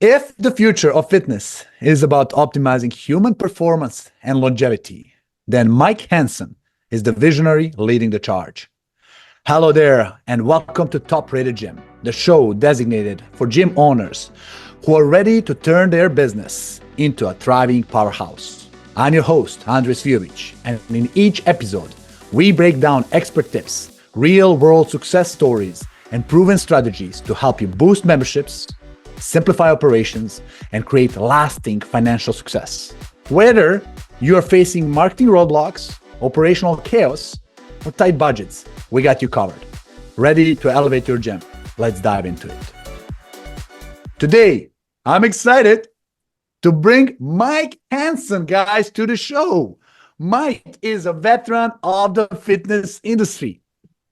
If the future of fitness is about optimizing human performance and longevity, then Mike Hansen is the visionary leading the charge. Hello there, and welcome to Top Rated Gym, the show designated for gym owners who are ready to turn their business into a thriving powerhouse. I'm your host, Andres Vjovic, and in each episode, we break down expert tips, real-world success stories, and proven strategies to help you boost memberships, simplify operations, and create lasting financial success. Whether you are facing marketing roadblocks, operational chaos, or tight budgets, we got you covered. Ready to elevate your gym? Let's dive into it. Today, I'm excited to bring Mike Hansen, guys, to the show. Mike is a veteran of the fitness industry.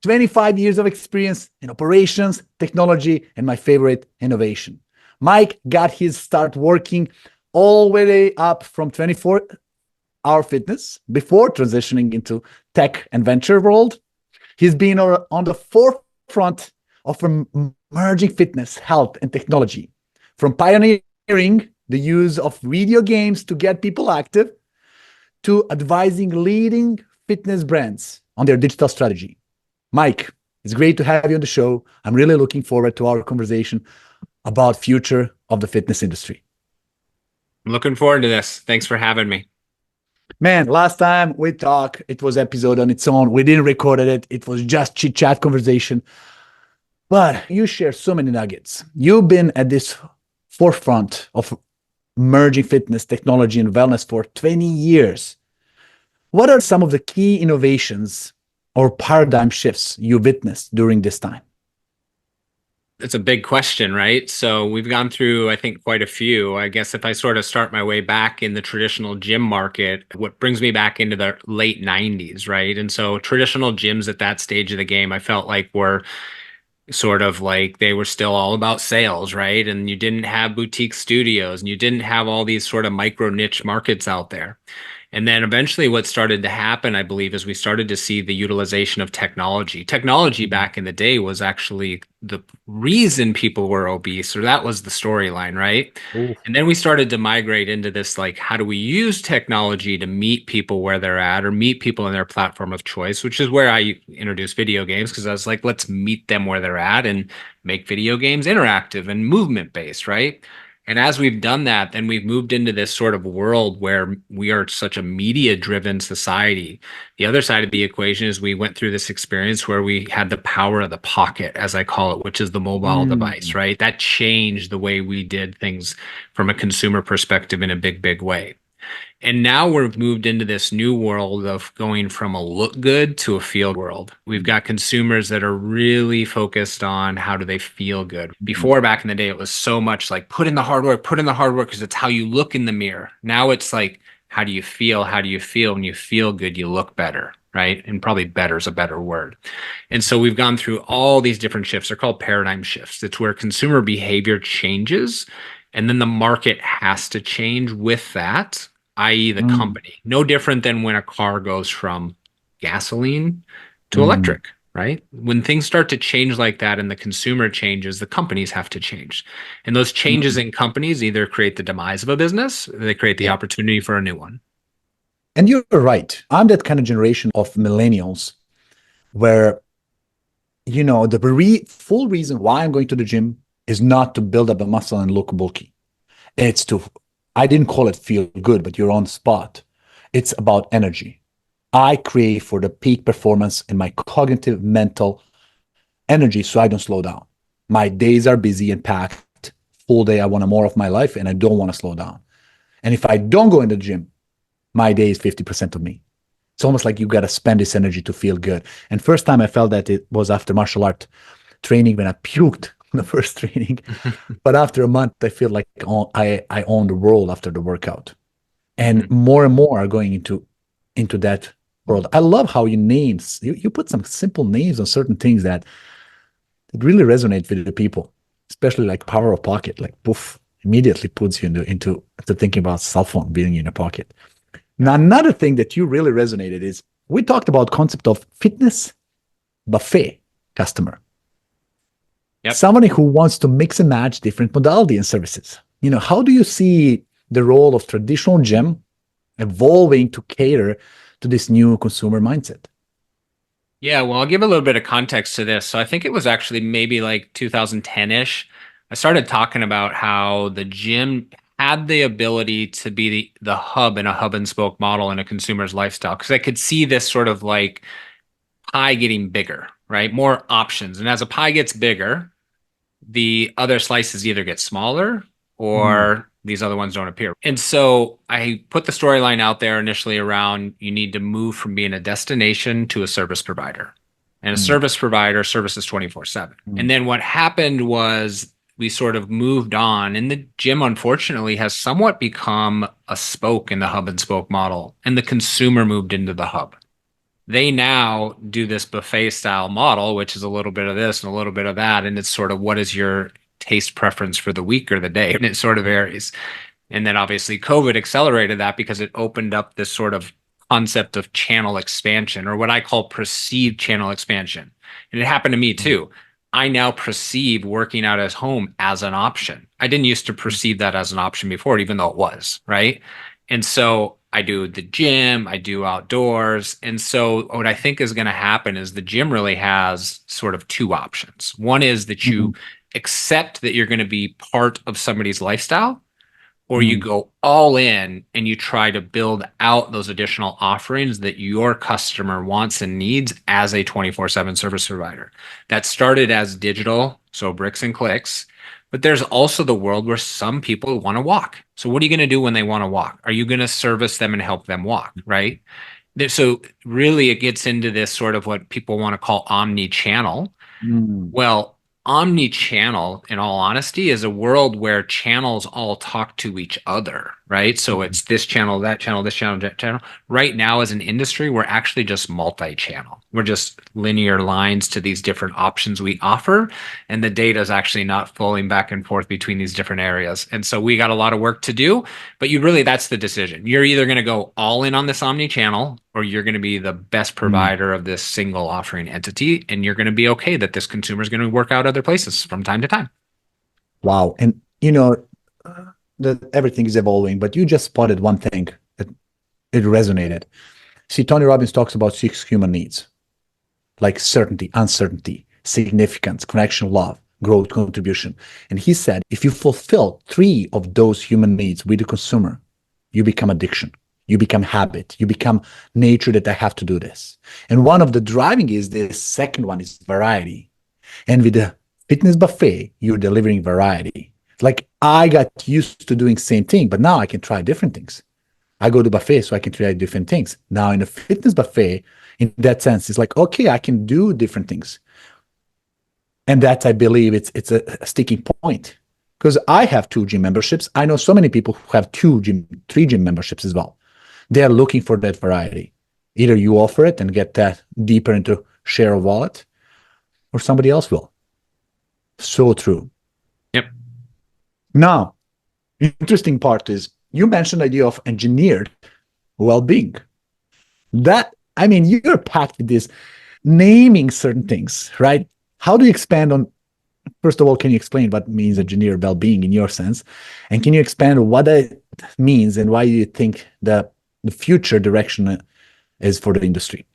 25 years of experience in operations, technology, and my favorite, innovation. Mike got his start working all the way up from 24-hour fitness before transitioning into tech and venture world. He's been on the forefront of emerging fitness, health, and technology, from pioneering the use of video games to get people active, to advising leading fitness brands on their digital strategy. Mike, it's great to have you on the show. I'm really looking forward to our conversation about future of the fitness industry. I'm looking forward to this. Thanks for having me. Man, last time we talked, it was episode on its own. We didn't record it. It was just chit-chat conversation. But you share so many nuggets. You've been at this forefront of emerging fitness, technology, and wellness for 20 years. What are some of the key innovations or paradigm shifts you witnessed during this time? It's a big question, right? So we've gone through, I think, quite a few. I guess if I sort of start my way back in the traditional gym market, what brings me back into the late 90s, right? And so traditional gyms at that stage of the game, I felt like were sort of like they were still all about sales, right? And you didn't have boutique studios and you didn't have all these sort of micro niche markets out there. And then eventually what started to happen, I believe, is we started to see the utilization of technology. Technology back in the day was actually the reason people were obese, or that was the storyline, right? Ooh. And then we started to migrate into this, like, how do we use technology to meet people where they're at or meet people in their platform of choice, which is where I introduced video games, because I was like, let's meet them where they're at and make video games interactive and movement based, right? And as we've done that, then we've moved into this sort of world where we are such a media-driven society. The other side of the equation is we went through this experience where we had the power of the pocket, as I call it, which is the mobile device, right? That changed the way we did things from a consumer perspective in a big, big way. And now we've moved into this new world of going from a look good to a feel world. We've got consumers that are really focused on how do they feel good. Before, back in the day, it was so much like put in the hard work, because it's how you look in the mirror. Now it's like, how do you feel? How do you feel? When you feel good, you look better, right? And probably better is a better word. And so we've gone through all these different shifts. They're called paradigm shifts. It's where consumer behavior changes, and then the market has to change with that, i.e. the company. No different than when a car goes from gasoline to electric, right? When things start to change like that and the consumer changes, the companies have to change. And those changes in companies either create the demise of a business, or they create the opportunity for a new one. And you're right. I'm that kind of generation of millennials where, the full reason why I'm going to the gym is not to build up a muscle and look bulky. It's to, I didn't call it feel good, but you're on the spot. It's about energy. I crave for the peak performance in my cognitive, mental energy so I don't slow down. My days are busy and packed. Full day, I want more of my life and I don't want to slow down. And if I don't go in the gym, my day is 50% of me. It's almost like you got to spend this energy to feel good. And first time I felt that it was after martial art training when I puked the first training. But after a month, I feel like I own the world after the workout. And more are going into that world. I love how you put some simple names on certain things that really resonate with the people, especially like power of pocket, like poof, immediately puts you into thinking about cell phone being in your pocket. Now, another thing that you really resonated is we talked about concept of fitness buffet customer. Yep. Somebody who wants to mix and match different modality and services. How do you see the role of traditional gym evolving to cater to this new consumer mindset? Yeah, well, I'll give a little bit of context to this. So I think it was actually maybe like 2010-ish. I started talking about how the gym had the ability to be the hub in a hub and spoke model in a consumer's lifestyle. Because I could see this sort of like pie getting bigger, right? More options. And as a pie gets bigger, the other slices either get smaller Mm, or these other ones don't appear. And so I put the storyline out there initially around you need to move from being a destination to a service provider. And a mm, service provider services 24/7. mm, And then what happened was we sort of moved on, and the gym unfortunately has somewhat become a spoke in the hub and spoke model, and the consumer moved into the hub. They now do this buffet style model, which is a little bit of this and a little bit of that. And it's sort of what is your taste preference for the week or the day? And it sort of varies. And then obviously COVID accelerated that because it opened up this sort of concept of channel expansion, or what I call perceived channel expansion. And it happened to me mm, too. I now perceive working out at home as an option. I didn't used to perceive that as an option before, even though it was, right? And so I do the gym, I do outdoors. And so what I think is going to happen is the gym really has sort of two options. One is that you mm, accept that you're going to be part of somebody's lifestyle, or you mm, go all in and you try to build out those additional offerings that your customer wants and needs as a 24/7 service provider. That started as digital, so bricks and clicks, but there's also the world where some people want to walk. So what are you going to do when they want to walk? Are you going to service them and help them walk, right? So really it gets into this sort of what people want to call omni-channel. mm, Well, omni-channel, in all honesty, is a world where channels all talk to each other, right? So mm, it's this channel, that channel, this channel, that channel. Right now, as an industry, we're actually just multi-channel. We're just linear lines to these different options we offer, and the data is actually not flowing back and forth between these different areas. And so we got a lot of work to do, but that's the decision. You're either going to go all in on this omni-channel, or you're going to be the best mm. provider of this single offering entity, and you're going to be okay that this consumer is going to work out other places from time to time. Wow. And that everything is evolving, but you just spotted one thing that it resonated. See, Tony Robbins talks about six human needs, like certainty, uncertainty, significance, connection, love, growth, contribution. And he said, if you fulfill three of those human needs with the consumer, you become addiction. You become habit. You become nature that I have to do this. And one of the driving is this second one is variety. And with the fitness buffet, you're delivering variety. Like I got used to doing same thing, but now I can try different things. I go to buffet so I can try different things. Now in a fitness buffet, in that sense, it's like, okay, I can do different things. And that I believe it's a sticking point. Because I have two gym memberships. I know so many people who have three gym memberships as well. They're looking for that variety. Either you offer it and get that deeper into share of wallet, or somebody else will. So true. Yep. Now, interesting part is you mentioned the idea of engineered well-being. That, I mean, you're packed with this naming certain things, right? How do you expand on, first of all, can you explain what means engineered well-being in your sense? And can you expand on what that means and why you think the future direction is for the industry?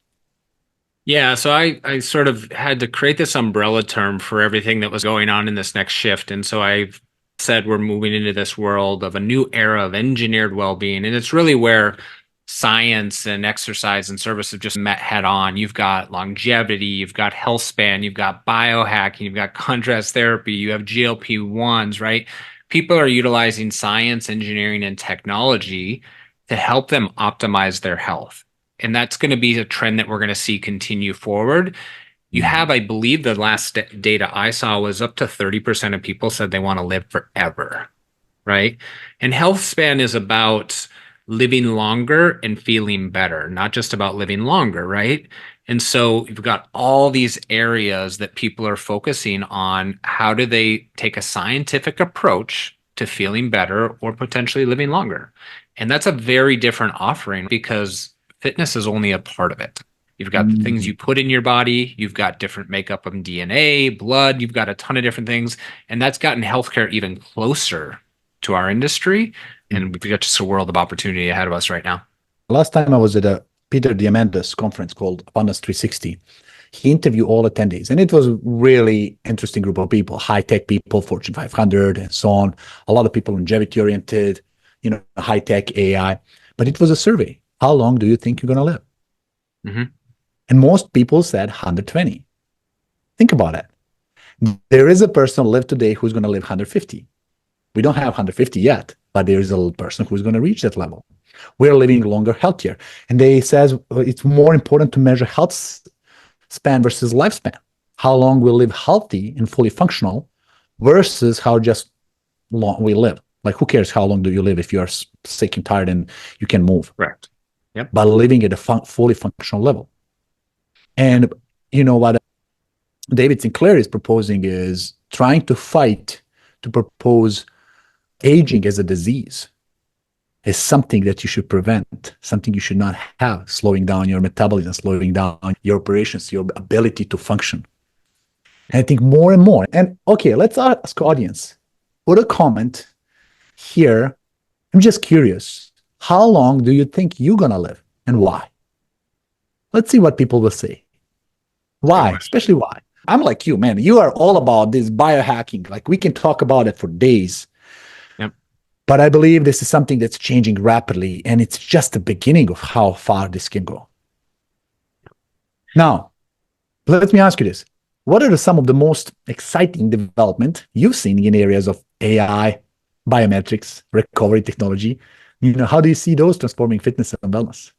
Yeah, so I sort of had to create this umbrella term for everything that was going on in this next shift. And so I said we're moving into this world of a new era of engineered well-being. And it's really where science and exercise and service have just met head on. You've got longevity, you've got health span, you've got biohacking, you've got contrast therapy, you have GLP-1s, right? People are utilizing science, engineering, and technology to help them optimize their health. And that's going to be a trend that we're going to see continue forward. You Mm, have, I believe, the last data I saw was up to 30% of people said they want to live forever, right? And health span is about living longer and feeling better, not just about living longer, right? And so you've got all these areas that people are focusing on. How do they take a scientific approach to feeling better or potentially living longer? And that's a very different offering because fitness is only a part of it. You've got the things mm, you put in your body, you've got different makeup of DNA, blood, you've got a ton of different things. And that's gotten healthcare even closer to our industry. And we've got just a world of opportunity ahead of us right now. Last time I was at a Peter Diamandis conference called Abundance 360. He interviewed all attendees, and it was a really interesting group of people, high-tech people, Fortune 500 and so on, a lot of people longevity-oriented, high-tech AI. But it was a survey. How long do you think you're going to live? Mm-hmm. And most people said 120. Think about it. There is a person live today who's going to live 150. We don't have 150 yet, but there is a person who's going to reach that level. We're living longer, healthier. And they says it's more important to measure health span versus lifespan. How long we live healthy and fully functional versus how just long we live. Like, who cares how long do you live if you are sick and tired and you can move? Correct. Yep. But living at a fully functional level. And what David Sinclair is proposing is trying to fight to propose aging as a disease is something that you should prevent, something you should not have, slowing down your metabolism, slowing down your operations, your ability to function. And I think more and more. And okay, let's ask audience, put a comment here. I'm just curious, how long do you think you're going to live and why? Let's see what people will say. Why? Especially why? I'm like you, man. You are all about this biohacking. Like, we can talk about it for days. Yep. But I believe this is something that's changing rapidly, and it's just the beginning of how far this can go. Now, let me ask you this. What are some of the most exciting development you've seen in areas of AI, biometrics, recovery technology? How do you see those transforming fitness and wellness?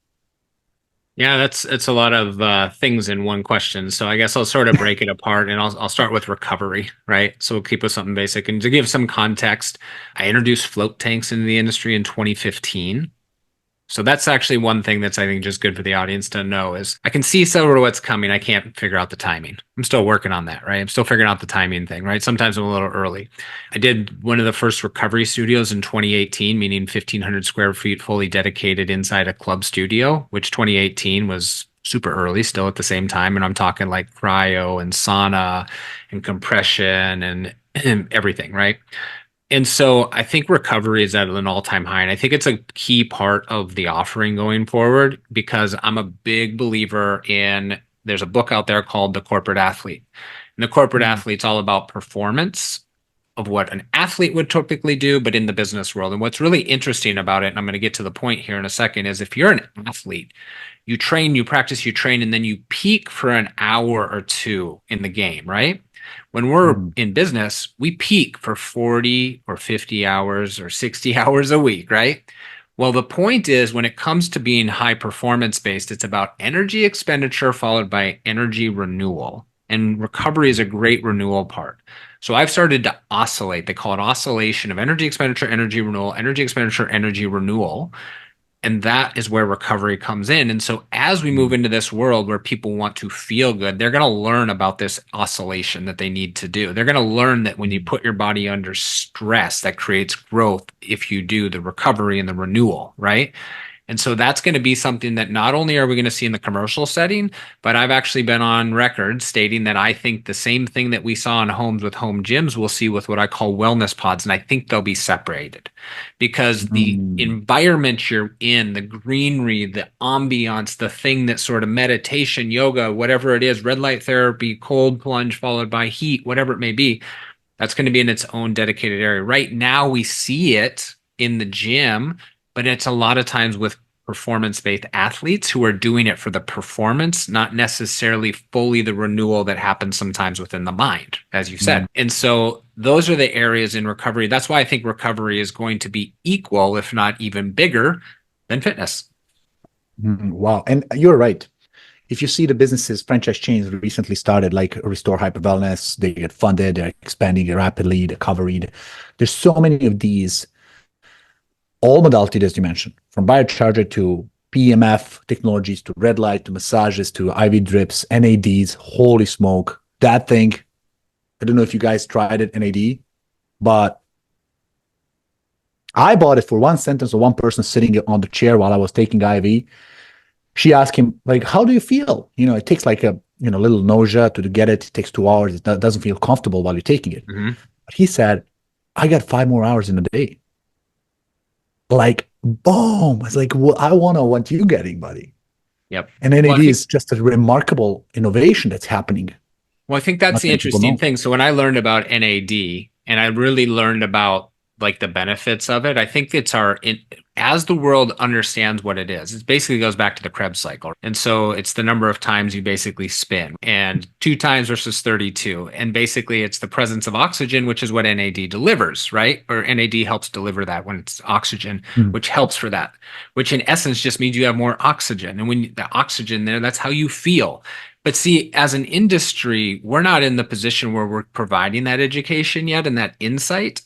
Yeah, it's a lot of things in one question. So I guess I'll sort of break it apart, and I'll start with recovery, right? So we'll keep with something basic. And to give some context, I introduced float tanks into the industry in 2015. So that's actually one thing that's, I think, just good for the audience to know is I can see sort of what's coming. I can't figure out the timing. I'm still working on that, right? I'm still figuring out the timing thing, right? Sometimes I'm a little early. I did one of the first recovery studios in 2018, meaning 1,500 square feet fully dedicated inside a club studio, which 2018 was super early still at the same time. And I'm talking like cryo and sauna and compression and everything, right? And so I think recovery is at an all-time high. And I think it's a key part of the offering going forward because I'm a big believer in, there's a book out there called The Corporate Athlete. And the corporate athlete's all about performance of what an athlete would typically do, but in the business world. And what's really interesting about it, and I'm going to get to the point here in a second, is if you're an athlete, you train, you practice, you train, and then you peak for an hour or two in the game, right? When we're in business, we peak for 40 or 50 hours or 60 hours a week, right? Well, the point is when it comes to being high performance based, it's about energy expenditure followed by energy renewal. And recovery is a great renewal part. So I've started to oscillate. They call it oscillation of energy expenditure, energy renewal, energy expenditure, energy renewal. And that is where recovery comes in. And so as we move into this world where people want to feel good, they're going to learn about this oscillation that they need to do. They're going to learn that when you put your body under stress, that creates growth if you do the recovery and the renewal, right? And so that's going to be something that not only are we going to see in the commercial setting, but I've actually been on record stating that I think the same thing that we saw in homes with home gyms, we'll see with what I call wellness pods. And I think they'll be separated because the environment you're in, the greenery, the ambiance, the thing that sort of meditation, yoga, whatever it is, red light therapy, cold plunge followed by heat, whatever it may be, that's going to be in its own dedicated area. Right now we see it in the gym, but it's a lot of times with performance-based athletes who are doing it for the performance, not necessarily fully the renewal that happens sometimes within the mind, as you said. And so those are the areas in recovery. That's why I think recovery is going to be equal, if not even bigger, than fitness. Wow. And you're right. If you see the businesses, franchise chains recently started, like Restore Hyper Wellness, they get funded, they're expanding rapidly, recovery. There's so many of these, all modalities, as you mentioned, from biocharger to PMF technologies to red light to massages to IV drips, NADs. Holy smoke. That thing, I don't know if you guys tried it, NAD, but I bought it for one sentence of one person sitting on the chair while I was taking IV. She asked him, like, how do you feel? It takes like a little nausea to get it. It takes 2 hours. It doesn't feel comfortable while you're taking it. But he said, I got 5 more hours in a day. like boom. It's like, well, I want to what you're getting, buddy. Yep. And Well, I NAD think is just a remarkable innovation that's happening. Well, I think that's Not the many people interesting know. thing. So when I learned about NAD and I really learned about like the benefits of it, I think as the world understands what it is, it basically goes back to the Krebs cycle. And so it's the number of times you basically spin and 2 times versus 32. And basically it's the presence of oxygen, which is what NAD delivers, right? Or NAD helps deliver that when it's oxygen, Mm. which helps for that, which in essence just means you have more oxygen. And when the oxygen there, that's how you feel. But see, as an industry, we're not in the position where we're providing that education yet and that insight.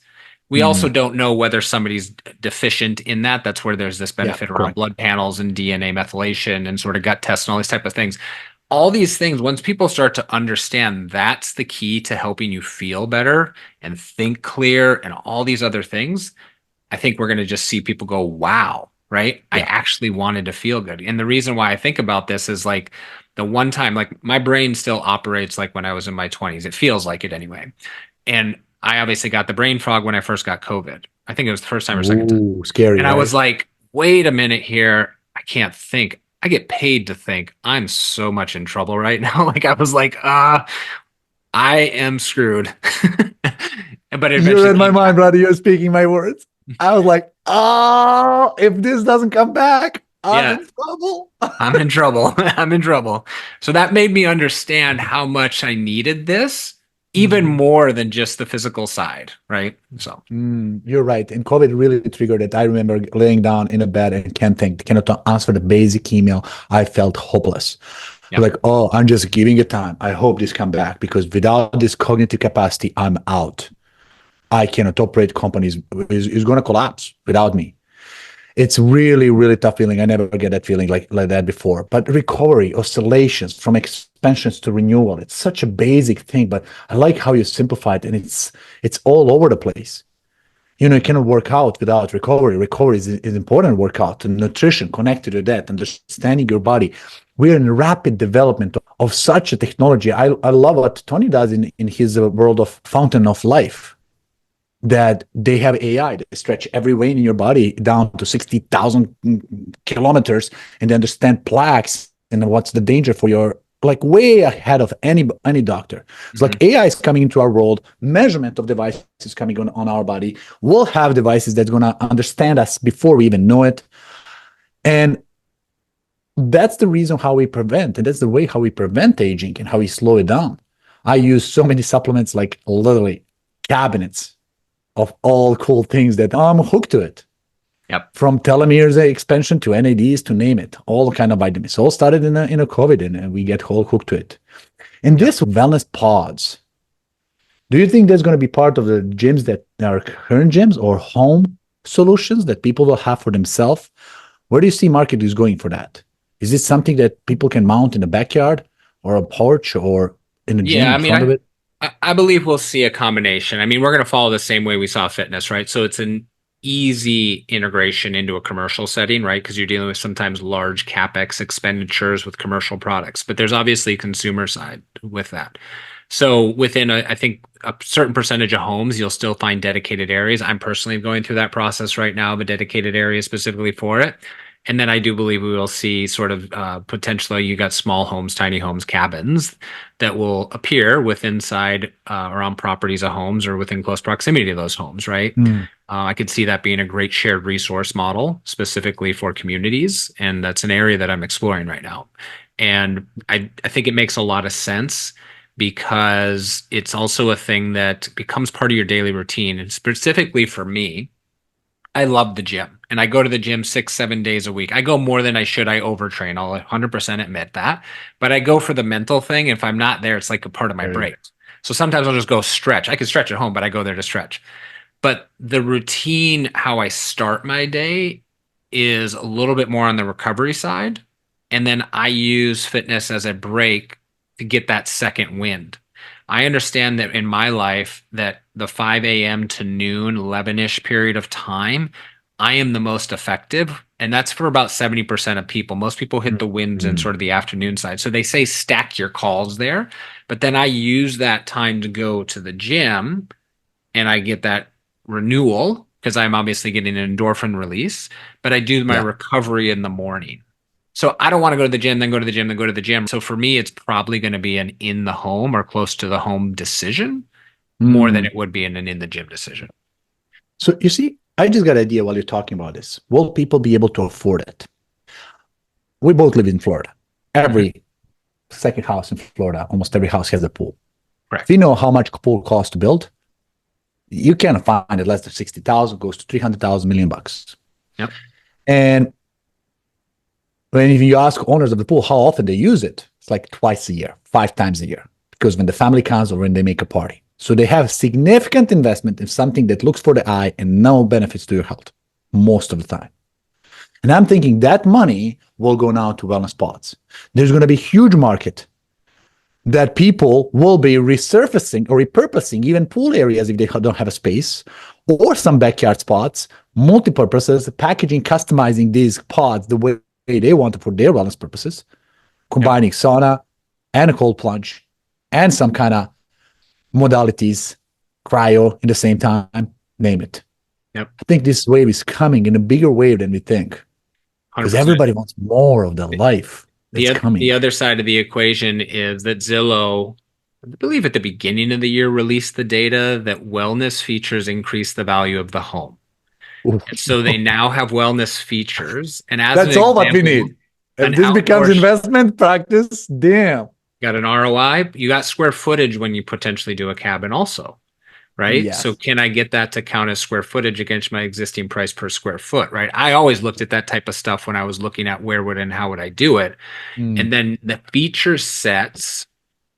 We also Mm. don't know whether somebody's deficient in that. That's where there's this Yeah, benefit around correct. blood panels and DNA methylation and sort of gut tests and all these type of things. All these things, once people start to understand that's the key to helping you feel better and think clear and all these other things, I think we're going to just see people go, wow, right? I Yeah. actually wanted to feel good. And the reason why I think about this is like the one time, like my brain still operates like when I was in my 20s. It feels like it anyway. And I obviously got the brain fog when I first got COVID. I think it was the first time or second time. Ooh, scary, And I was right? like, wait a minute here. I can't think. I get paid to think. I'm so much in trouble right now. Like I was like, I am screwed. But it You eventually read my came mind, back. brother. You're speaking my words. I was like, oh, if this doesn't come back, I'm Yeah. in trouble. I'm in trouble. I'm in trouble. So that made me understand how much I needed this, even Mm. more than just the physical side, right? So, You're right. And COVID really triggered it. I remember laying down in a bed and can't think, cannot answer the basic email. I felt hopeless. yep. Like, oh, I'm just giving it time. I hope this come back because without this cognitive capacity, I'm out. I cannot operate companies. Is going to collapse without me. It's really, really tough feeling. I never get that feeling like that before. But recovery, oscillations from expansions to renewal, it's such a basic thing. But I like how you simplify it, and it's all over the place. You cannot work out without recovery. Recovery is important workout and nutrition connected to that, understanding your body. We're in rapid development of such a technology. I love what Tony does in his world of fountain of life, that they have AI that stretch every vein in your body down to 60,000 kilometers and they understand plaques and what's the danger for your like way ahead of any doctor. It's hmm like AI is coming into our world, measurement of devices coming on our body. We'll have devices that's going to understand us before we even know it. And that's the reason how we prevent, and that's the way how we prevent aging and how we slow it down. I use so many supplements, like literally cabinets of all cool things that I'm hooked to it. Yep. From telomeres expansion to NADs to name it, all kind of vitamins. All started in a COVID, and we get all hooked to it. And Yep. this wellness pods, do you think there's going to be part of the gyms that are current gyms or home solutions that people will have for themselves? Where do you see market is going for that? Is this something that people can mount in the backyard or a porch or in a gym Yeah. I in mean, front of it? I believe we'll see a combination. I mean, we're going to follow the same way we saw fitness, right? So it's an easy integration into a commercial setting, right? Because you're dealing with sometimes large capex expenditures with commercial products, but there's obviously a consumer side with that. So within I think a certain percentage of homes, you'll still find dedicated areas. I'm personally going through that process right now of a dedicated area specifically for it. And then I do believe we will see sort of potentially you got small homes, tiny homes, cabins that will appear with inside or on properties of homes or within close proximity to those homes, right? Mm. I could see that being a great shared resource model specifically for communities. And that's an area that I'm exploring right now. And I think it makes a lot of sense because it's also a thing that becomes part of your daily routine. And specifically for me, I love the gym and I go to the gym 6, 7 days a week. I go more than I should. I overtrain. I'll 100% admit that. But I go for the mental thing. If I'm not there, it's like a part of my Very break. So sometimes I'll just go stretch. I can stretch at home, but I go there to stretch. But the routine, how I start my day, is a little bit more on the recovery side. And then I use fitness as a break to get that second wind. I understand that in my life that the 5 a.m. to noon, 11-ish period of time, I am the most effective. And that's for about 70% of people. Most people hit the winds in Mm. sort of the afternoon side. So they say stack your calls there. But then I use that time to go to the gym and I get that renewal because I'm obviously getting an endorphin release, but I do my Yeah. recovery in the morning. So I don't want to go to the gym, then go to the gym, then go to the gym. So for me, it's probably going to be an in the home or close to the home decision more than Mm. it would be an in the gym decision. So you see, I just got an idea while you're talking about this. Will people be able to afford it? We both live in Florida. Mhm. Every second house in Florida, almost every house has a pool. If Correct. you know how much a pool costs to build, you can find it less than 60,000, goes to 300,000 million bucks. Yep. And when you ask owners of the pool how often they use it, it's like twice a year, 5 times a year, because when the family comes or when they make a party. So they have significant investment in something that looks for the eye and no benefits to your health most of the time. And I'm thinking that money will go now to wellness pods. There's going to be a huge market that people will be resurfacing or repurposing even pool areas if they don't have a space, or some backyard spots, multi-purposes, packaging, customizing these pods the way they want it for their wellness purposes, combining sauna and a cold plunge and some kind of modalities, cryo in the same time, name it. Yep. I think this wave is coming in a bigger wave than we think because 100%. everybody wants more of the life that's coming. The other side of the equation is that Zillow, I believe at the beginning of the year, released the data that wellness features increase the value of the home. And so they now have wellness features. And as That's an all what we example, need. an If this becomes outdoor investment practice, damn. got an ROI, you got square footage when you potentially do a cabin also, right? So Yes. can I get that to count as square footage against my existing price per square foot, right? I always looked at that type of stuff when I was looking at where would and how would I do it. And then the feature sets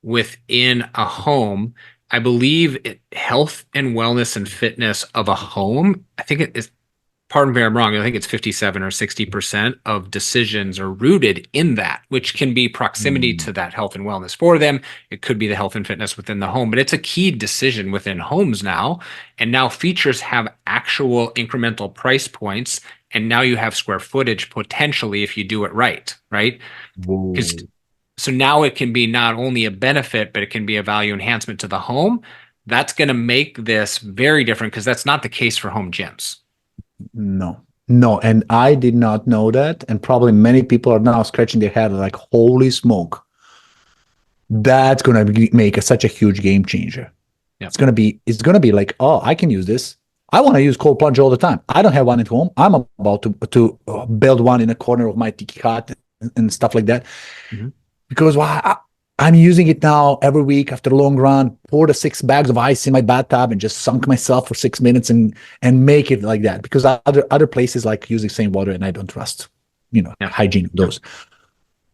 within a home, I believe health and wellness and fitness of a home, I think it is, pardon me if I'm wrong, I think it's 57 or 60% of decisions are rooted in that, which can be proximity to that health and wellness for them. It could be the health and fitness within the home, but it's a key decision within homes now. And now features have actual incremental price points. And now you have square footage potentially if you do it right, right? Because so now it can be not only a benefit, but it can be a value enhancement to the home. That's going to make this very different because that's not the case for home gyms. No, no. And I did not know that. And probably many people are now scratching their head like, holy smoke. That's going to make such a huge game changer. Yep. It's going to be like, oh, I can use this. I want to use cold plunge all the time. I don't have one at home. I'm about to build one in a corner of my tiki hut and stuff like that. Mm-hmm. Because I'm using it now every week after a long run, pour the 6 bags of ice in my bathtub and just sunk myself for 6 minutes and make it like that. Because other places like using same water and I don't trust, hygiene of those.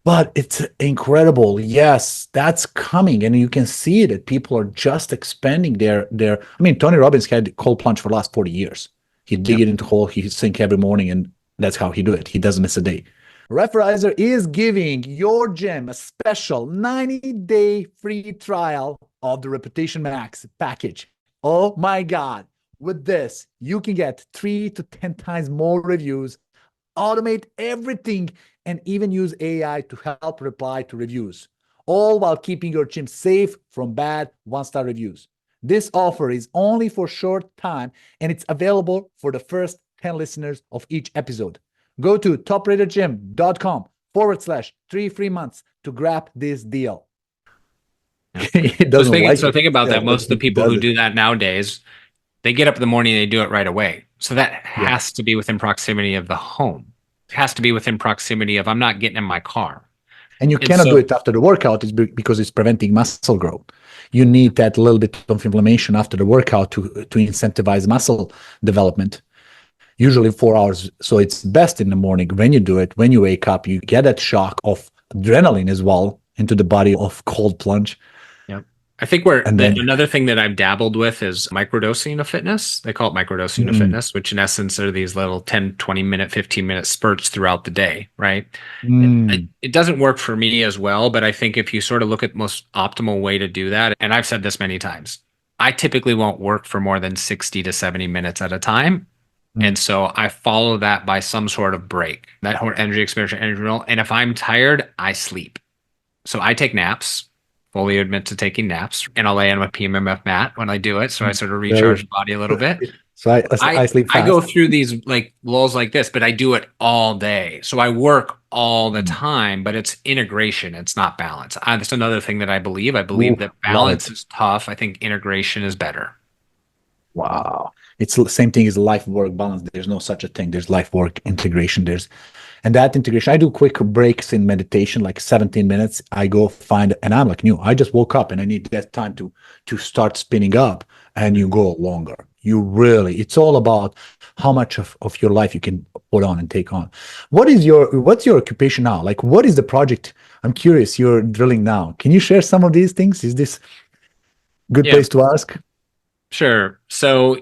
But it's incredible. Yes, that's coming. And you can see that people are just expanding their I mean, Tony Robbins had cold plunge for the last 40 years. He'd dig it into hole, he'd sink every morning, and that's how he do it. He doesn't miss a day. Referrizer is giving your gym a special 90-day free trial of the Reputation Max package. Oh my God. With this, you can get 3 to 10 times more reviews, automate everything, and even use AI to help reply to reviews, all while keeping your gym safe from bad one-star reviews. This offer is only for a short time, and it's available for the first 10 listeners of each episode. Go to topratedgym.com/3 free months to grab this deal. It doesn't Think about that. Most of the people who it. do that nowadays, they get up in the morning, they do it right away. So that Yeah. has to be within proximity of the home. It has to be within proximity of I'm not getting in my car. And you cannot do it after the workout because it's preventing muscle growth. You need that little bit of inflammation after the workout to incentivize muscle development. Usually 4 hours. So it's best in the morning when you do it, when you wake up, you get that shock of adrenaline as well into the body of cold plunge. Yep. I think another thing that I've dabbled with is microdosing of fitness. They call it microdosing of fitness, which in essence are these little 10, 20 minute, 15 minute spurts throughout the day, right? It doesn't work for me as well, but I think if you sort of look at the most optimal way to do that, and I've said this many times, I typically won't work for more than 60 to 70 minutes at a time. And so I follow that by some sort of break, that energy expenditure, energy renewal. And if I'm tired, I sleep. So I take naps, fully admit to taking naps, and I'll lay on my PMMF mat when I do it. So I sort of recharge the body a little bit. So I sleep I go fast. through these like lulls like this, but I do it all day. So I work all the Mm. time, but it's integration. It's not balance. That's another thing that I believe. I believe Ooh, that love balance it. is tough. I think integration is better. Wow. It's the same thing as life work balance. There's no such a thing. There's life work integration. And that integration, I do quick breaks in meditation, like 17 minutes. I go find, and I'm like new. I just woke up and I need that time to start spinning up, and you Mhm. go longer. You really, it's all about how much of your life you can put on and take on. What's your occupation now? Like, what is the project? I'm curious, you're drilling now. Can you share some of these things? Is this good Yeah. place to ask? Sure. So,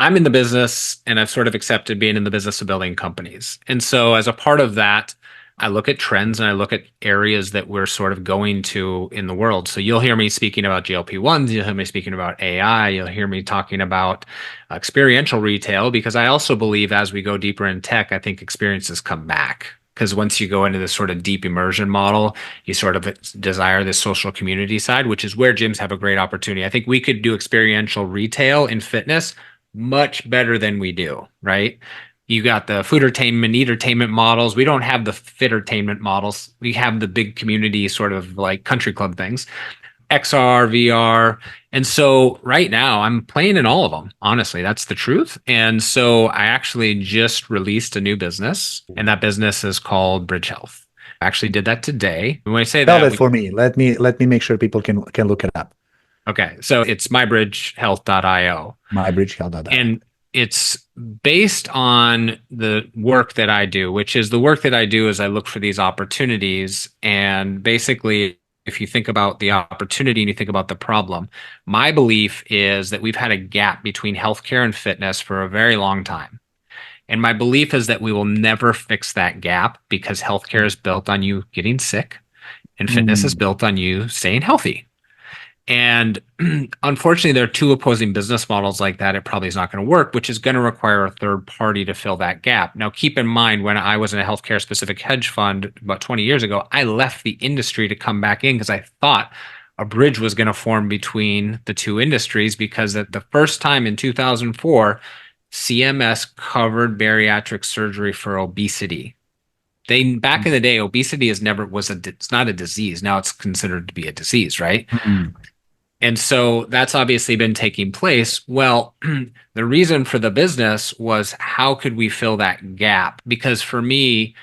I'm in the business and I've sort of accepted being in the business of building companies. And so, as a part of that, I look at trends and I look at areas that we're sort of going to in the world. So, you'll hear me speaking about GLP-1s, you'll hear me speaking about AI, you'll hear me talking about experiential retail, because I also believe as we go deeper in tech, I think experiences come back. Because once you go into this sort of deep immersion model, you sort of desire this social community side, which is where gyms have a great opportunity. I think we could do experiential retail in fitness much better than we do, right? You got the foodertainment, entertainment models. We don't have the fittertainment models. We have the big community sort of like country club things. XR, VR. And so right now I'm playing in all of them. Honestly, that's the truth. And so I actually just released a new business, and that business is called BridgeHealth. I actually did that today. When I say Spell that, that for me. Let me make sure people can look it up. okay, so it's mybridgehealth.io. MyBridgeHealth.io. And it's based on the work that I do, which is the work that I do is I look for these opportunities. And basically, if you think about the opportunity and you think about the problem, my belief is that we've had a gap between healthcare and fitness for a very long time. And my belief is that we will never fix that gap because healthcare is built on you getting sick and fitness is Mm. built on you staying healthy. And unfortunately, there are two opposing business models like that. It probably is not going to work, which is going to require a third party to fill that gap. Now, keep in mind, when I was in a healthcare specific hedge fund about 20 years ago, I left the industry to come back in because I thought a bridge was going to form between the two industries. Because at the first time in 2004, CMS covered bariatric surgery for obesity. They back in the day, obesity is never was a it's not a disease. Now it's considered to be a disease, right? Mm. And so that's obviously been taking place. Well, the reason for the business was how could we fill that gap? Because for me,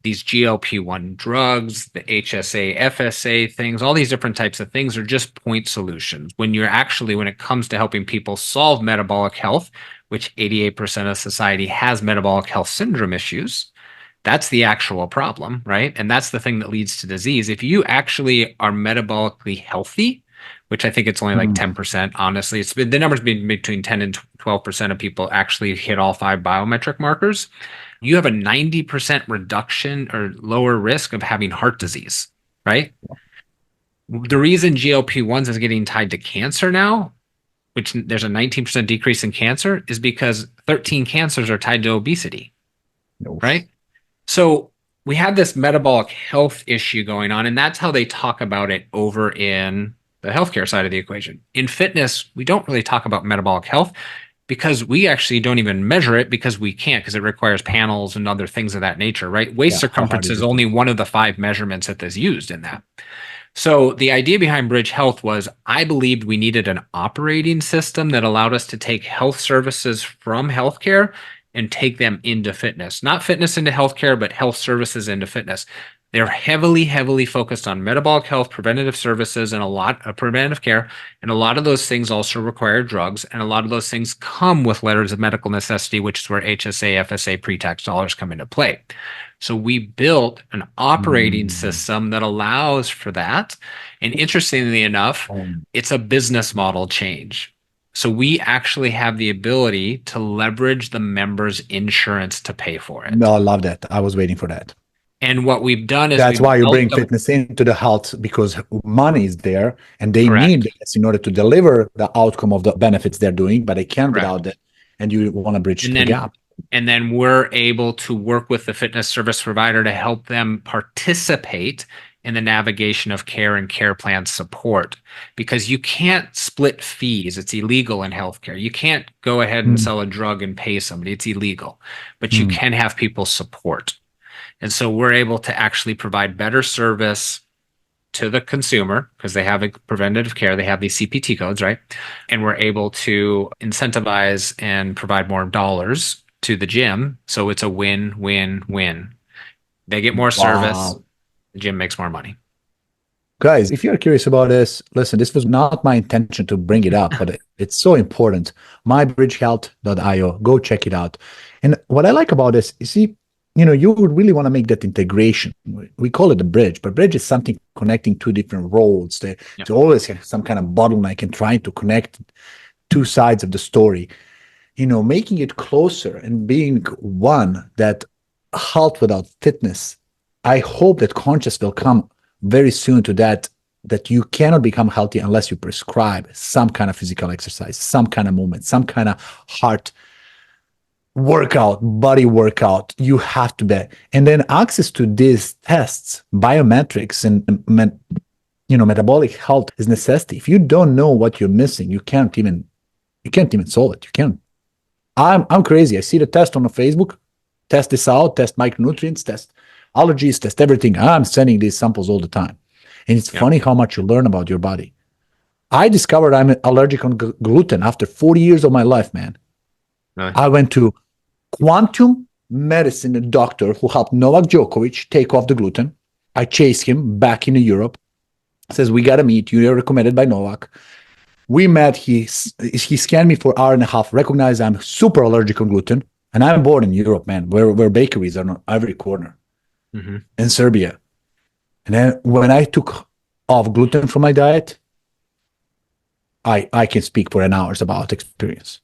these GLP-1 drugs, the HSA, FSA things, all these different types of things are just point solutions. When you're actually, when it comes to helping people solve metabolic health, which 88% of society has metabolic health syndrome issues, that's the actual problem, right? And that's the thing that leads to disease. If you actually are metabolically healthy, which I think it's only like Mm. 10%, honestly, it's been the numbers been between 10 and 12% of people actually hit all five biometric markers. You have a 90% reduction or lower risk of having heart disease, right? The reason GLP-1s is getting tied to cancer now, which there's a 19% decrease in cancer, is because 13 cancers are tied to obesity, No. right? So we have this metabolic health issue going on, and that's how they talk about it over in the healthcare side of the equation. In fitness, we don't really talk about metabolic health because we actually don't even measure it because we can't, because it requires panels and other things of that nature, right? Waist Yeah, how hard circumference is is it? only one of the five measurements that is used in that. So the idea behind Bridge Health was I believed we needed an operating system that allowed us to take health services from healthcare and take them into fitness. Not fitness into healthcare, but health services into fitness. They're heavily, heavily focused on metabolic health, preventative services, and a lot of preventative care. And a lot of those things also require drugs. And a lot of those things come with letters of medical necessity, which is where HSA, FSA, pre-tax dollars come into play. So we built an operating Mm. system that allows for that. And interestingly enough, Um, it's a business model change. So we actually have the ability to leverage the members' insurance to pay for it. no, I love that. I was waiting for that. And what we've done is That's we've why you built bring the fitness into the health because money is there and they need correct, this in order to deliver the outcome of the benefits they're doing, but they can't without correct. that. And you want to bridge And the then gap. and then we're able to work with the fitness service provider to help them participate in the navigation of care and care plan support, because you can't split fees. It's illegal in healthcare. You can't go ahead and Mm, sell a drug and pay somebody. It's illegal, but you mm. can have people support. And so we're able to actually provide better service to the consumer because they have a preventative care. They have these CPT codes, right? And we're able to incentivize and provide more dollars to the gym. So it's a win, win, win. They get more service. Wow. The gym makes more money. Guys, if you're curious about this, listen, this was not my intention to bring it up, but it's so important. MyBridgeHealth.io, go check it out. And what I like about this, you see, you would really want to make that integration. We call it a bridge, but bridge is something connecting two different roads. To always have some kind of bottleneck and trying to connect two sides of the story. Making it closer and being one that health without fitness. I hope that conscious will come very soon to that you cannot become healthy unless you prescribe some kind of physical exercise, some kind of movement, some kind of heart workout, body workout. You have to be. And then access to these tests, biometrics and metabolic health is necessity. If you don't know what you're missing, you can't even solve it. You can't. I'm crazy. I see the test on the Facebook, test this out, test micronutrients, test allergies, test everything. I'm sending these samples all the time. And it's funny how much you learn about your body. I discovered I'm allergic on gluten after 40 years of my life, man. Really? I went to quantum medicine, a doctor who helped Novak Djokovic take off the gluten. I chased him back into Europe. Says, we got to meet. You're recommended by Novak. We met. He scanned me for an hour and a half, recognized I'm super allergic on gluten. And I'm born in Europe, man, where bakeries are on every corner. Mm-hmm. In Serbia. And then when I took off gluten from my diet, I can speak for an hour about experience.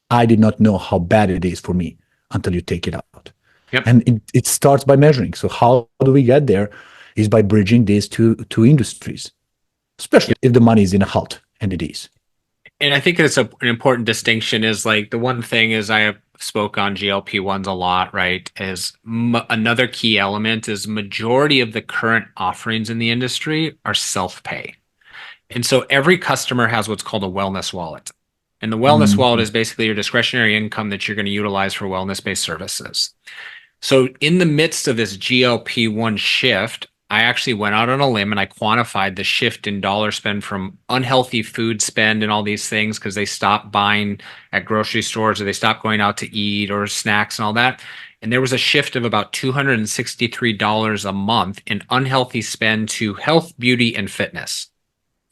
I did not know how bad it is for me until you take it out. Yep. And it starts by measuring. So how do we get there is by bridging these two industries, especially if the money is in health, and it is. And I think it's an important distinction is like the one thing is I have spoke on GLP-1s a lot, right? Is another key element is majority of the current offerings in the industry are self-pay. And so every customer has what's called a wellness wallet. And the wellness wallet is basically your discretionary income that you're going to utilize for wellness-based services. So in the midst of this GLP-1 shift, I actually went out on a limb and I quantified the shift in dollar spend from unhealthy food spend and all these things because they stopped buying at grocery stores or they stopped going out to eat or snacks and all that. And there was a shift of about $263 a month in unhealthy spend to health, beauty, and fitness.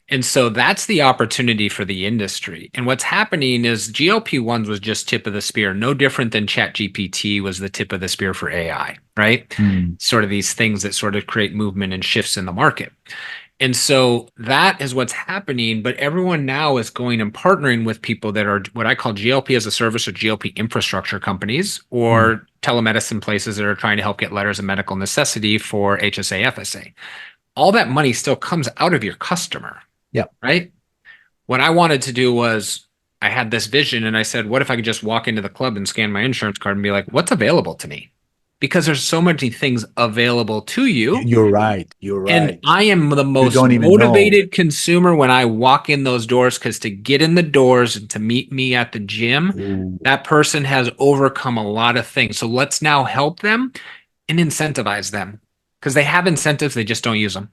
And so that's the opportunity for the industry. And what's happening is GLP-1s was just tip of the spear, no different than ChatGPT was the tip of the spear for AI, right? Sort of these things that sort of create movement and shifts in the market. And so that is what's happening. But everyone now is going and partnering with people that are what I call GLP as a service or GLP infrastructure companies or telemedicine places that are trying to help get letters of medical necessity for HSA, FSA. All that money still comes out of your customer. Yeah. Right. What I wanted to do was I had this vision and I said, what if I could just walk into the club and scan my insurance card and be like, what's available to me? Because there's so many things available to you. You're right. And I am the most motivated consumer when I walk in those doors because to get in the doors and to meet me at the gym, that person has overcome a lot of things. So let's now help them and incentivize them because they have incentives. They just don't use them.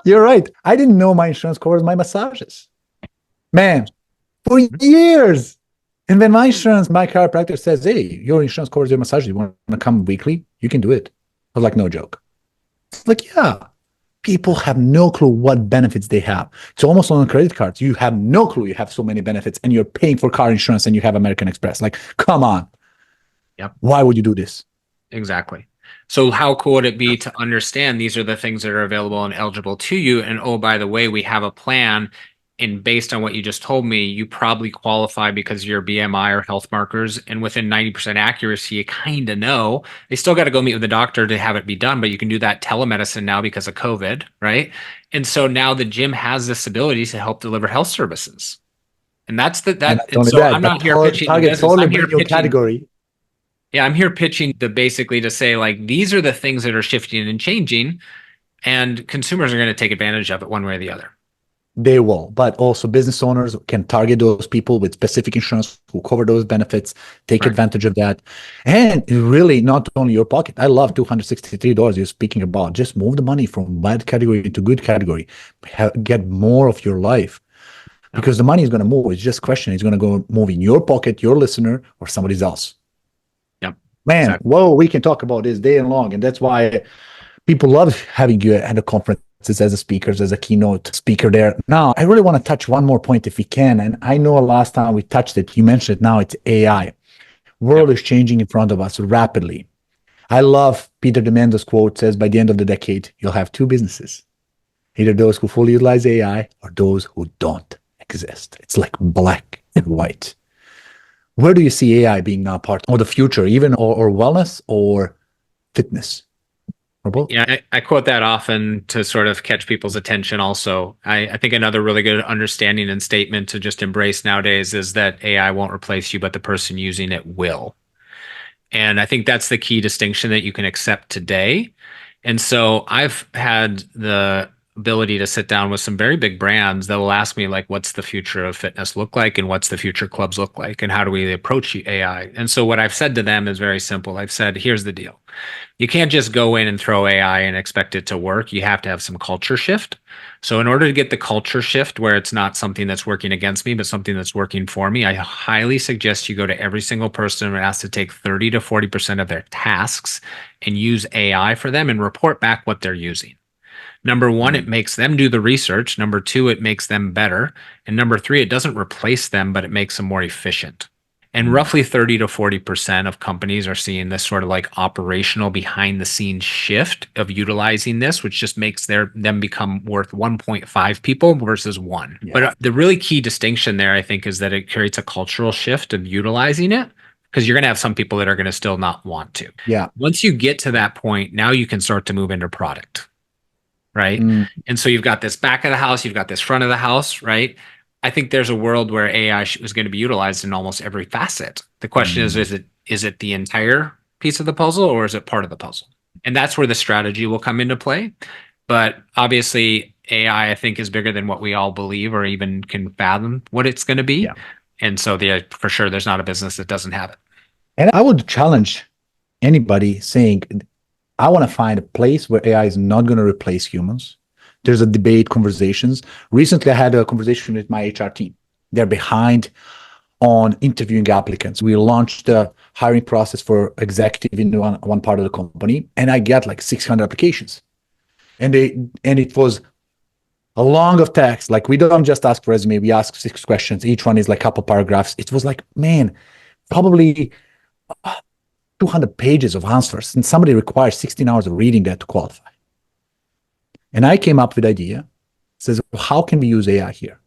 You're right. I didn't know my insurance covers my massages. Man, for years. And when my chiropractor says, hey, your insurance covers your massages. You want to come weekly? You can do it. I was like, no joke. It's like, yeah. People have no clue what benefits they have. It's almost on credit cards. You have no clue you have so many benefits and you're paying for car insurance and you have American Express. Like, come on. Yep. Why would you do this? Exactly. So how cool would it be to understand these are the things that are available and eligible to you? And oh, by the way, we have a plan. And based on what you just told me, you probably qualify because of your BMI or health markers. And within 90% accuracy, you kind of know. They still got to go meet with the doctor to have it be done, but you can do that telemedicine now because of COVID, right? And so now the gym has this ability to help deliver health services. And that's I'm not here pitching the business. I'm here pitching category. Yeah, I'm here pitching basically to say like these are the things that are shifting and changing. And consumers are going to take advantage of it one way or the other. They will, but also business owners can target those people with specific insurance who cover those benefits, take Right. advantage of that. And really, not only your pocket. I love $263 you're speaking about. Just move the money from bad category into good category. Get more of your life because the money is going to move. It's just a question. It's going to go move in your pocket, your listener, or somebody else. Yep. Man, Exactly. whoa, we can talk about this day and long. And that's why people love having you at the conferences as a speaker, as a keynote speaker there. Now, I really want to touch one more point if we can. And I know last time we touched it, you mentioned it, now it's AI. World is changing in front of us rapidly. I love Peter Dimendo's quote says, by the end of the decade, you'll have two businesses, either those who fully utilize AI or those who don't exist. It's like black and white. Where do you see AI being now part of the future, even or wellness or fitness? Or both? Yeah, I quote that often to sort of catch people's attention also. I think another really good understanding and statement to just embrace nowadays is that AI won't replace you, but the person using it will. And I think that's the key distinction that you can accept today. And so I've had the ability to sit down with some very big brands that will ask me, like, what's the future of fitness look like? And what's the future clubs look like? And how do we approach AI? And so what I've said to them is very simple. I've said, here's the deal. You can't just go in and throw AI and expect it to work. You have to have some culture shift. So in order to get the culture shift where it's not something that's working against me, but something that's working for me, I highly suggest you go to every single person and ask to take 30 to 40% of their tasks and use AI for them and report back what they're using. Number one, it makes them do the research. Number two, it makes them better. And number three, it doesn't replace them, but it makes them more efficient. And roughly 30 to 40% of companies are seeing this sort of like operational behind the scenes shift of utilizing this, which just makes them become worth 1.5 people versus one. Yeah. But the really key distinction there, I think, is that it creates a cultural shift of utilizing it because you're going to have some people that are going to still not want to. Yeah. Once you get to that point, now you can start to move into product. Right. And so you've got this back of the house, you've got this front of the house, right? I think there's a world where AI is going to be utilized in almost every facet. The question is it the entire piece of the puzzle or is it part of the puzzle? And that's where the strategy will come into play. But obviously, AI, I think, is bigger than what we all believe or even can fathom what it's going to be. Yeah. And so, for sure, there's not a business that doesn't have it. And I would challenge anybody saying, I want to find a place where AI is not going to replace humans. There's a debate, conversations. Recently, I had a conversation with my HR team. They're behind on interviewing applicants. We launched the hiring process for executive in one part of the company, and I get like 600 applications. And it was a long of text. Like, we don't just ask for resume, we ask 6 questions. Each one is like a couple paragraphs. It was like, man, probably 200 pages of answers, and somebody requires 16 hours of reading that to qualify. And I came up with the idea, says, well, how can we use AI here?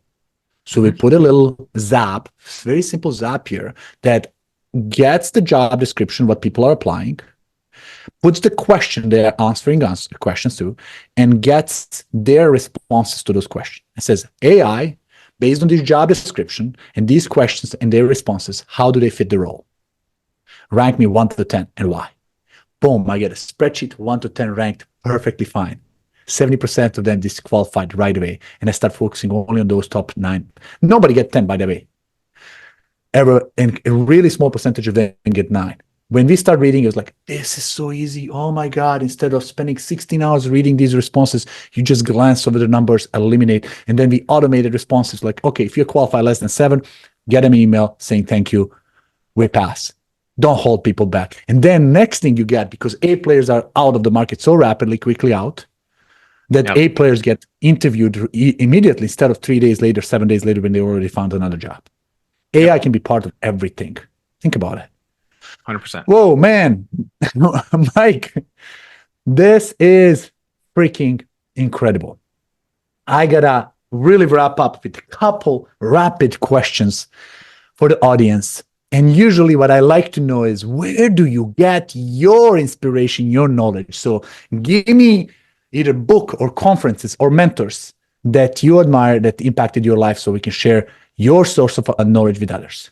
So we put a little zap, very simple zap here, that gets the job description, what people are applying, puts the question they're answering questions to, and gets their responses to those questions. It says, AI, based on this job description and these questions and their responses, how do they fit the role? Rank me 1 to 10 and why. Boom, I get a spreadsheet 1 to 10 ranked perfectly fine. 70% of them disqualified right away. And I start focusing only on those top 9. Nobody get 10, by the way. And a really small percentage of them get 9. When we start reading, it was like, this is so easy. Oh my God. Instead of spending 16 hours reading these responses, you just glance over the numbers, eliminate, and then we automated responses like, okay, if you qualify less than 7, get an email saying thank you, we pass. Don't hold people back. And then next thing you get, because A players are out of the market so rapidly, quickly out, that A players get interviewed immediately instead of 3 days later, 7 days later when they already found another job. AI can be part of everything. Think about it. 100%. Whoa, man. Mike, this is freaking incredible. I gotta really wrap up with a couple rapid questions for the audience. And usually what I like to know is, where do you get your inspiration, your knowledge? So give me either book or conferences or mentors that you admire that impacted your life so we can share your source of knowledge with others.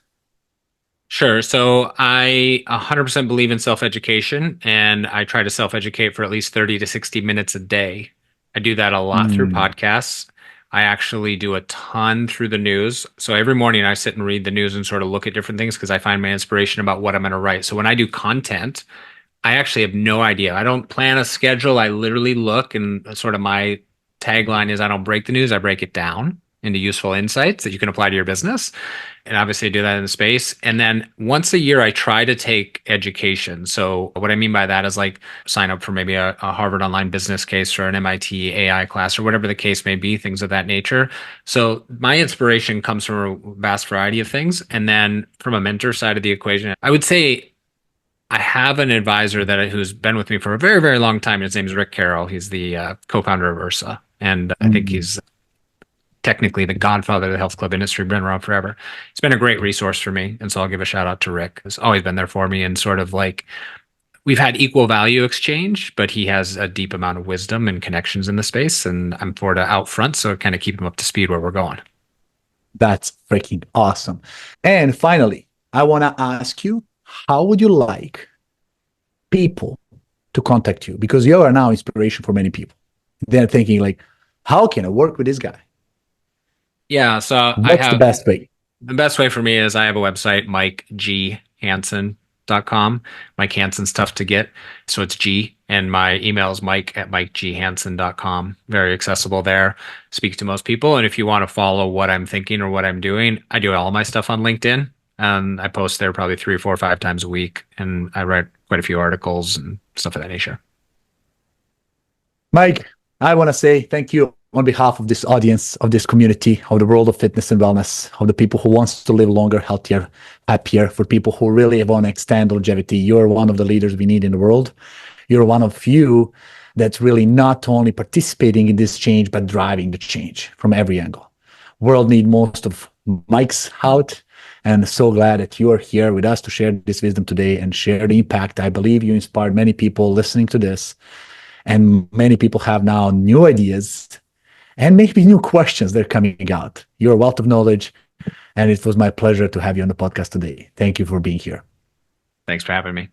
Sure. So I 100% believe in self-education, and I try to self-educate for at least 30 to 60 minutes a day. I do that a lot through podcasts. I actually do a ton through the news. So every morning I sit and read the news and sort of look at different things because I find my inspiration about what I'm going to write. So when I do content, I actually have no idea. I don't plan a schedule. I literally look, and sort of my tagline is I don't break the news, I break it down into useful insights that you can apply to your business. And obviously, I do that in the space. And then once a year, I try to take education. So, what I mean by that is like sign up for maybe a Harvard online business case or an MIT AI class or whatever the case may be, things of that nature. So, my inspiration comes from a vast variety of things. And then from a mentor side of the equation, I would say I have an advisor who's been with me for a very, very long time. His name is Rick Carroll. He's the co-founder of Ursa, and I think he's technically the godfather of the health club industry, been around forever. It's been a great resource for me. And so I'll give a shout out to Rick. He's always been there for me, and sort of like we've had equal value exchange, but he has a deep amount of wisdom and connections in the space. And I'm for to out front. So kind of keep him up to speed where we're going. That's freaking awesome. And finally, I want to ask you, how would you like people to contact you? Because you are now inspiration for many people. They're thinking like, how can I work with this guy? Yeah, so What's the best way? The best way for me is I have a website, MikeGHansen.com. Mike Hansen's tough to get, so it's G, and my email is mike@MikeGHansen.com. Very accessible there. Speak to most people, and if you want to follow what I'm thinking or what I'm doing, I do all my stuff on LinkedIn, and I post there probably 3, 4, 5 times a week, and I write quite a few articles and stuff of that nature. Mike, I want to say thank you on behalf of this audience, of this community, of the world of fitness and wellness, of the people who wants to live longer, healthier, happier, for people who really want to extend longevity. You're one of the leaders we need in the world. You're one of few that's really not only participating in this change, but driving the change from every angle. World need most of Mike's out, and so glad that you are here with us to share this wisdom today and share the impact. I believe you inspired many people listening to this, and many people have now new ideas and maybe new questions that are coming out. You're a wealth of knowledge, and it was my pleasure to have you on the podcast today. Thank you for being here. Thanks for having me.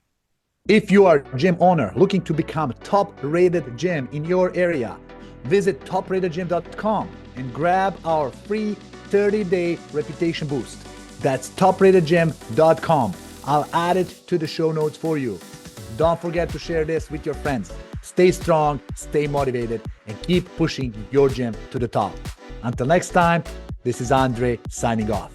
If you are a gym owner looking to become a top-rated gym in your area, visit topratedgym.com and grab our free 30-day reputation boost. That's topratedgym.com. I'll add it to the show notes for you. Don't forget to share this with your friends. Stay strong, stay motivated, and keep pushing your gym to the top. Until next time, this is Andre signing off.